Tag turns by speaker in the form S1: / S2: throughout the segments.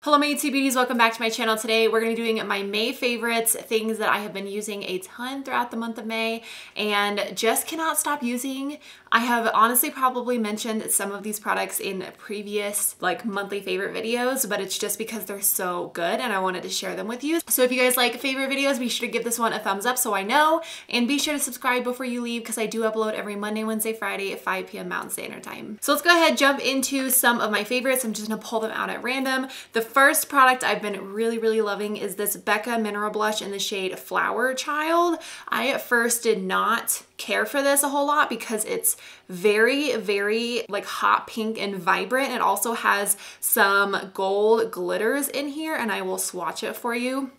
S1: Hello my YouTube beauties, welcome back to my channel. Today we're going to be doing my May favorites, things that I have been using a ton throughout the month of May and just cannot stop using. I have honestly probably mentioned some of these products in previous monthly favorite videos, but it's just because they're so good and I wanted to share them with you. So if you guys like favorite videos, be sure to give this one a thumbs up so I know, and be sure to subscribe before you leave because I do upload every Monday, Wednesday, Friday at 5 p.m. Mountain Standard Time. So let's go ahead, jump into some of my favorites. I'm just going to pull them out at random. The first product I've been really loving is this Becca mineral blush in the shade Flower Child. I at first did not care for this a whole lot because it's very hot pink and vibrant. It also has some gold glitters in here and I will swatch it for you.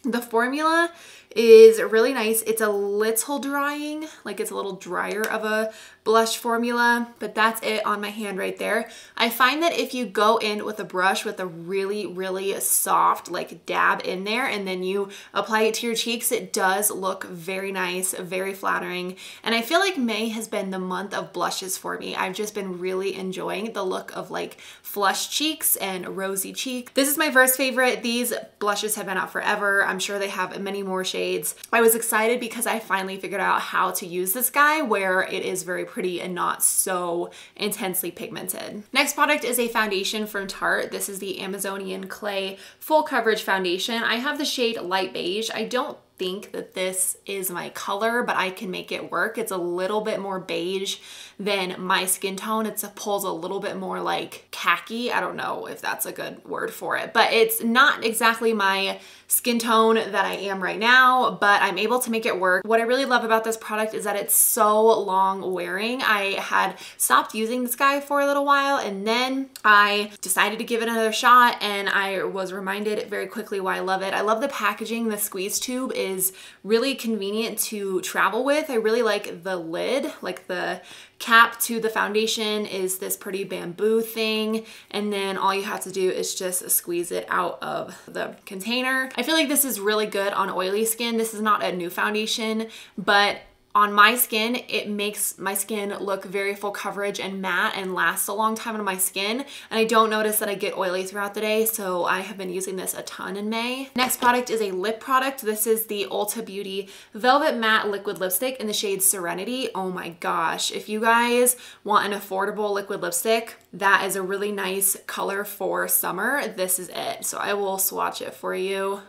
S1: The formula is really nice. It's a little drying, it's a little drier of a blush formula, but that's it on my hand right there. I find that if you go in with a brush with a really soft dab in there and then you apply it to your cheeks, it does look very nice, very flattering. And I feel like May has been the month of blushes for me. I've just been really enjoying the look of flushed cheeks and rosy cheek. This is my first favorite. These blushes have been out forever. I'm sure they have many more shades. I was excited because I finally figured out how to use this guy where it is very pretty and not so intensely pigmented. Next product is a foundation from Tarte. This is the Amazonian Clay Full Coverage Foundation. I have the shade Light Beige. I don't think that this is my color, but I can make it work. It's a little bit more beige than my skin tone. It pulls a little bit more like khaki. I don't know if that's a good word for it, but it's not exactly my skin tone that I am right now, but I'm able to make it work. What I really love about this product is that it's so long wearing. I had stopped using this guy for a little while and then I decided to give it another shot and I was reminded very quickly why I love it. I love the packaging. The squeeze tube is really convenient to travel with. I really like the lid, the cap to the foundation is this pretty bamboo thing, and then all you have to do is just squeeze it out of the container. I feel like this is really good on oily skin. This is not a new foundation, but on my skin, it makes my skin look very full coverage and matte and lasts a long time on my skin. And I don't notice that I get oily throughout the day, so I have been using this a ton in May. Next product is a lip product. This is the Ulta Beauty Velvet Matte Liquid Lipstick in the shade Serenity. Oh my gosh, if you guys want an affordable liquid lipstick that is a really nice color for summer, this is it. So I will swatch it for you.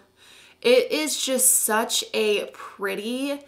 S1: It is just such a pretty,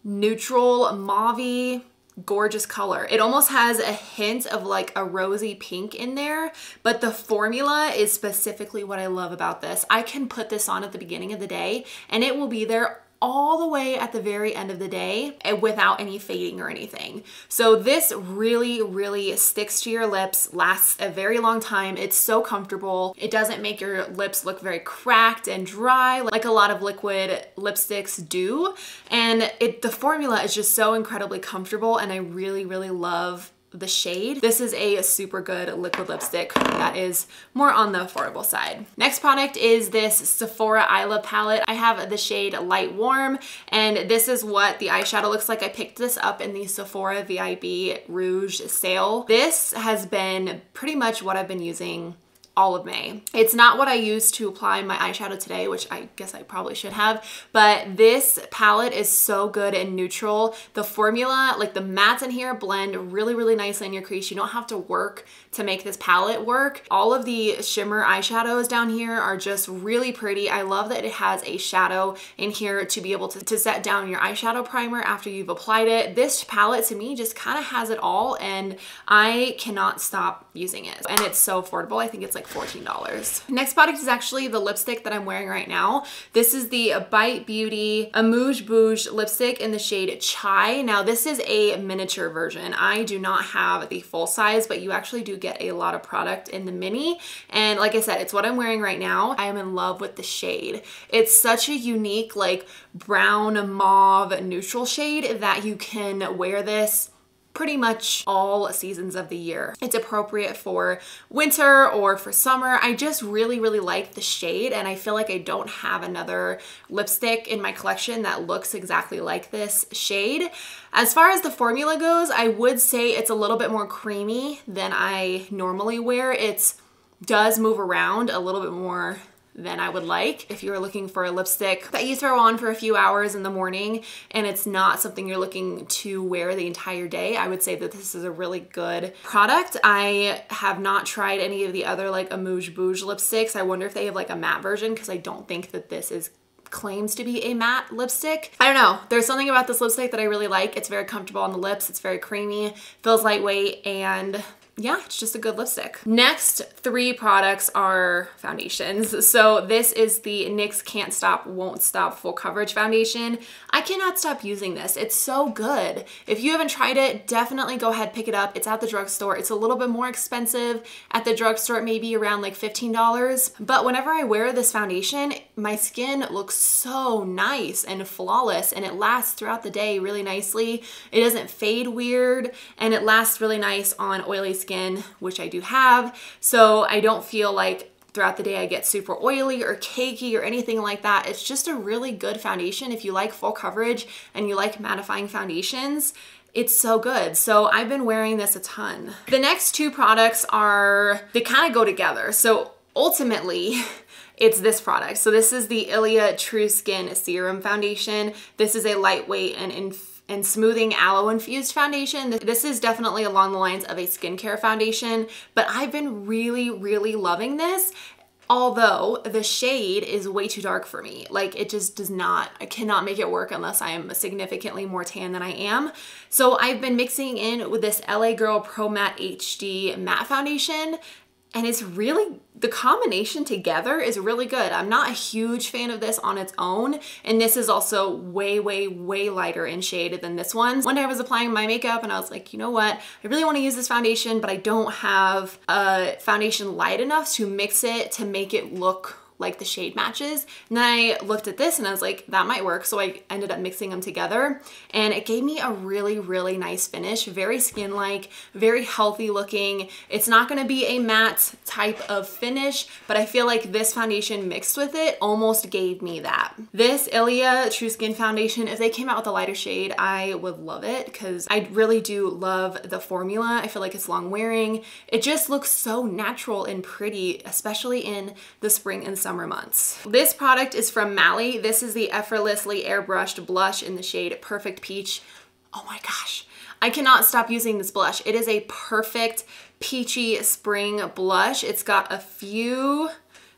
S1: neutral, mauve-y, gorgeous color. It almost has a hint of a rosy pink in there, but the formula is specifically what I love about this. I can put this on at the beginning of the day and it will be there all the way at the very end of the day without any fading or anything. So this really sticks to your lips, lasts a very long time. It's so comfortable. It doesn't make your lips look very cracked and dry like a lot of liquid lipsticks do. And the formula is just so incredibly comfortable and I really love the shade. This is a super good liquid lipstick that is more on the affordable side. Next product is this Sephora Ilia palette. I have the shade Light Warm and this is what the eyeshadow looks like. I picked this up in the Sephora VIB Rouge sale. This has been pretty much what I've been using all of May. It's not what I used to apply my eyeshadow today, which I guess I probably should have, but this palette is so good and neutral. The formula, the mattes in here blend really nicely in your crease. You don't have to work to make this palette work. All of the shimmer eyeshadows down here are just really pretty. I love that it has a shadow in here to be able to set down your eyeshadow primer after you've applied it. This palette to me just kind of has it all and I cannot stop using it. And it's so affordable. I think it's $14. Next product is actually the lipstick that I'm wearing right now. This is the Bite Beauty Amuse Bouge lipstick in the shade Chai. Now this is a miniature version. I do not have the full size, but you actually do get a lot of product in the mini. And like I said, it's what I'm wearing right now. I am in love with the shade. It's such a unique brown mauve neutral shade that you can wear this pretty much all seasons of the year. It's appropriate for winter or for summer. I just really like the shade and I feel like I don't have another lipstick in my collection that looks exactly like this shade. As far as the formula goes, I would say it's a little bit more creamy than I normally wear. It's does move around a little bit more than I would like. If you're looking for a lipstick that you throw on for a few hours in the morning and it's not something you're looking to wear the entire day, I would say that this is a really good product. I have not tried any of the other like Amuse Bouge lipsticks. I wonder if they have like a matte version, because I don't think that this is claims to be a matte lipstick. I don't know. There's something about this lipstick that I really like. It's very comfortable on the lips. It's very creamy, feels lightweight, and yeah, it's just a good lipstick. Next 3 products are foundations. So this is the NYX Can't Stop Won't Stop Full Coverage Foundation. I cannot stop using this. It's so good. If you haven't tried it, definitely go ahead, pick it up. It's at the drugstore. It's a little bit more expensive at the drugstore, maybe around like $15. But whenever I wear this foundation, my skin looks so nice and flawless, and it lasts throughout the day really nicely. It doesn't fade weird, and it lasts really nice on oily skin, which I do have, so I don't feel like throughout the day I get super oily or cakey or anything like that. It's just a really good foundation. If you like full coverage and you like mattifying foundations, it's so good. So I've been wearing this a ton. The next 2 products they kind of go together. So ultimately, it's this product. So this is the Ilia True Skin Serum Foundation. This is a lightweight and smoothing aloe infused foundation. This is definitely along the lines of a skincare foundation, but I've been really, really loving this. Although the shade is way too dark for me. Like, it just does not, I cannot make it work unless I am significantly more tan than I am. So I've been mixing in with this LA Girl Pro Matte HD Matte Foundation, and it's really, the combination together is really good. I'm not a huge fan of this on its own, and this is also way, way, way lighter in shade than this one. One day I was applying my makeup and I was like, you know what? I really want to use this foundation, but I don't have a foundation light enough to mix it to make it look like the shade matches. And then I looked at this and I was like, that might work. So I ended up mixing them together, and it gave me a really, really nice finish. Very skin-like, very healthy looking. It's not gonna be a matte type of finish, but I feel like this foundation mixed with it almost gave me that. This Ilia True Skin Foundation, if they came out with a lighter shade, I would love it, because I really do love the formula. I feel like it's long wearing. It just looks so natural and pretty, especially in the spring and summer months. This product is from Mally. This is the Effortlessly Airbrushed Blush in the shade Perfect Peach. Oh my gosh, I cannot stop using this blush. It is a perfect peachy spring blush. It's got a few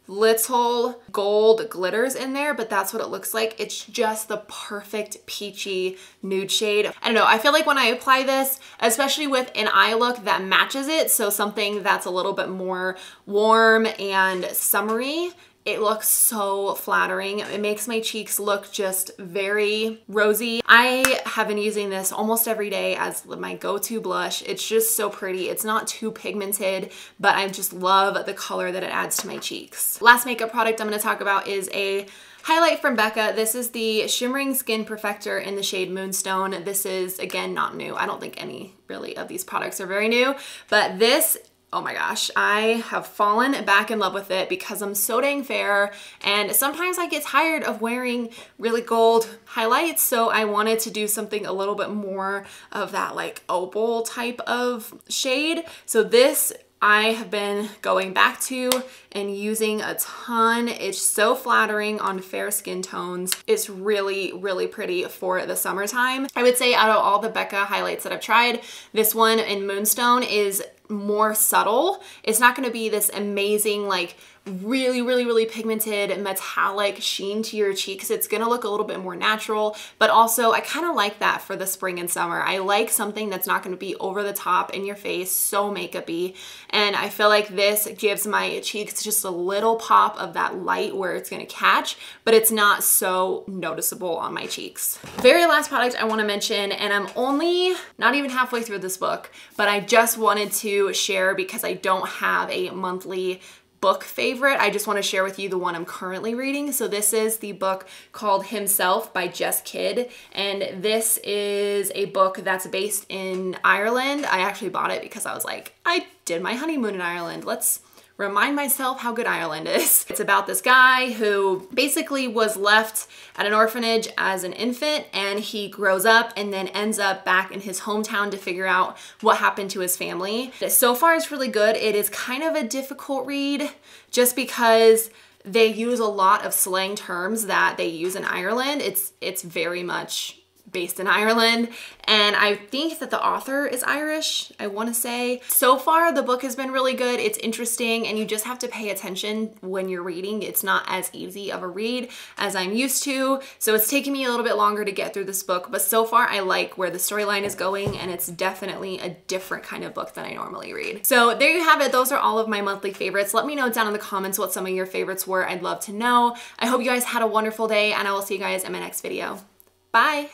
S1: little gold glitters in there, but that's what it looks like. It's just the perfect peachy nude shade. I don't know, I feel like when I apply this, especially with an eye look that matches it, so something that's a little bit more warm and summery, it looks so flattering. It makes my cheeks look just very rosy. I have been using this almost every day as my go-to blush. It's just so pretty. It's not too pigmented, but I just love the color that it adds to my cheeks. Last makeup product I'm gonna talk about is a highlight from Becca. This is the Shimmering Skin Perfector in the shade Moonstone. This is, again, not new. I don't think any really of these products are very new, but this, oh my gosh, I have fallen back in love with it because I'm so dang fair, and sometimes I get tired of wearing really gold highlights, so I wanted to do something a little bit more of that like opal type of shade. So this I have been going back to and using a ton. It's so flattering on fair skin tones. It's really, really pretty for the summertime. I would say out of all the Becca highlights that I've tried, this one in Moonstone is more subtle. It's not going to be this amazing, like really, really, really pigmented metallic sheen to your cheeks. It's going to look a little bit more natural, but also I kind of like that for the spring and summer. I like something that's not going to be over the top in your face, so makeup-y, and I feel like this gives my cheeks just a little pop of that light where it's going to catch, but it's not so noticeable on my cheeks. Very last product I want to mention, and I'm only not even halfway through this book, but I just wanted to share because I don't have a monthly book favorite. I just want to share with you the one I'm currently reading. So this is the book called Himself by Jess Kidd, and this is a book that's based in Ireland. I actually bought it because I was like, I did my honeymoon in Ireland. Let's remind myself how good Ireland is. It's about this guy who basically was left at an orphanage as an infant, and he grows up and then ends up back in his hometown to figure out what happened to his family. So far it's really good. It is kind of a difficult read just because they use a lot of slang terms that they use in Ireland. It's very much based in Ireland, and I think that the author is Irish, I want to say. So far the book has been really good. It's interesting, and you just have to pay attention when you're reading. It's not as easy of a read as I'm used to, so it's taken me a little bit longer to get through this book, but so far I like where the storyline is going, and it's definitely a different kind of book than I normally read. So there you have it. Those are all of my monthly favorites. Let me know down in the comments what some of your favorites were. I'd love to know. I hope you guys had a wonderful day, and I will see you guys in my next video. Bye!